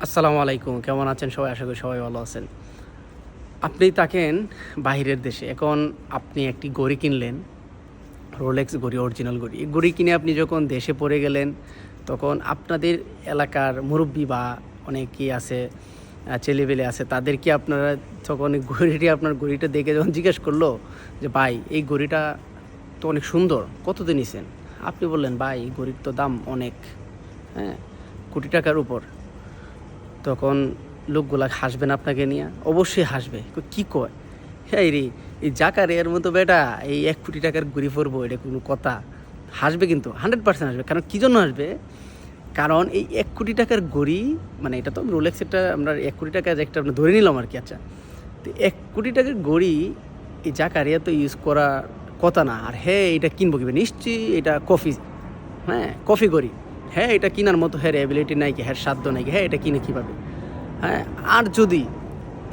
আসসালামু আলাইকুম, কেমন আছেন সবাই? আশা করি সবাই ভালো আছেন। আপনি থাকেন বাহিরের দেশে। এখন আপনি একটি ঘড়ি কিনলেন, রোলেক্স ঘড়ি, অরিজিনাল ঘড়ি। এই ঘড়ি কিনে আপনি যখন দেশে পড়ে গেলেন, তখন আপনাদের এলাকার মুরব্বি বা অনেকেই আছে, ছেলেপেলে আছে, তাদেরকে আপনারা তখন এই আপনার ঘড়িটা দেখে যখন জিজ্ঞেস করলো যে, "ভাই, এই ঘড়িটা তো অনেক সুন্দর, কত দিয়ে নিছেন?" আপনি বললেন, "ভাই, এই ঘড়ির তো দাম অনেক, হ্যাঁ, কোটি টাকার উপর।" তখন লোকগুলা হাসবেন আপনাকে নিয়ে, অবশ্যই হাসবে। কি কয়? এই রে, এই জাকারিয়ার মতো বেটা এই ১,০০,০০,০০০ টাকার ঘুড়ি পরবো, এটা কোনো কথা? হাসবে কিন্তু 100% হাসবে। কারণ কী জন্য হাসবে? কারণ এই ১,০০,০০,০০০ টাকার ঘড়ি, মানে এটা তো রোলেক্সেরটা আমরা ১,০০,০০,০০০ টাকা একটা আমরা ধরে নিলাম আরকি। আচ্ছা, তো ১,০০,০০,০০০ টাকার ঘড়ি এই জাকারিয়া তো ইউজ করার কথা না। আর হ্যাঁ, এটা কিনবো কীভাবে? নিশ্চয়ই এটা কফি, হ্যাঁ, কফি ঘড়ি। হ্যাঁ, এটা কিনার মতো হ্যাঁ এবিলিটি নাই কি, হ্যাঁ সাধ্য নাই কি, হ্যাঁ এটা কিনে কীভাবে? হ্যাঁ, আর যদি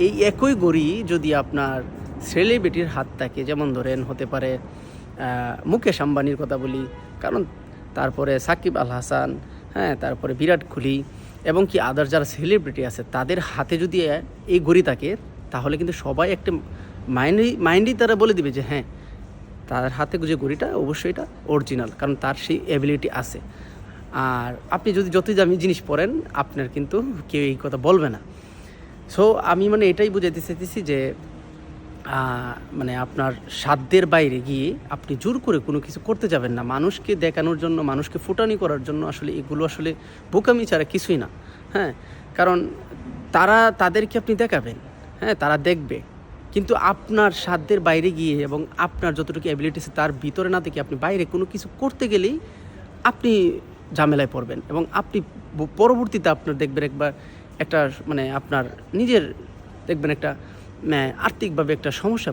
এই একই ঘড়ি যদি আপনার সেলিব্রিটির হাত থাকে, যেমন ধরেন হতে পারে মুকেশ আম্বানির কথা বলি, কারণ তারপরে সাকিব আল হাসান, হ্যাঁ, তারপরে বিরাট কোহলি এবং কি আদার যারা সেলিব্রিটি আছে তাদের হাতে যদি এই ঘড়ি থাকে, তাহলে কিন্তু সবাই একটা মাইন্ডই তারা বলে দিবে যে হ্যাঁ, তার হাতে যে ঘড়িটা অবশ্যই এটা অরিজিনাল, কারণ তার সেই অ্যাবিলিটি আছে। আর আপনি যদি যতই দামি জিনিস পরেন, আপনার কিন্তু কেউ এই কথা বলবে না। সো আমি মানে এটাই বুঝাইতে চাইতেছি যে মানে আপনার সাধ্যের বাইরে গিয়ে আপনি জোর করে কোনো কিছু করতে যাবেন না। মানুষকে দেখানোর জন্য, মানুষকে ফুটানি করার জন্য আসলে এগুলো আসলে বোকামি ছাড়া কিছুই না। হ্যাঁ? কারণ তাদেরকে আপনি দেখাবেন, হ্যাঁ? তারা দেখবে। কিন্তু আপনার সাধ্যের বাইরে গিয়ে এবং আপনার যতটুকু অ্যাবিলিটি আছে তার ভিতরে না থেকে আপনি বাইরে কোনো কিছু করতে গেলেই আপনি ঝামেলায় পড়বেন এবং আপনি পরবর্তীতে আপনার দেখবেন একবার একটা মানে আপনার নিজের দেখবেন একটা আর্থিকভাবে একটা সমস্যা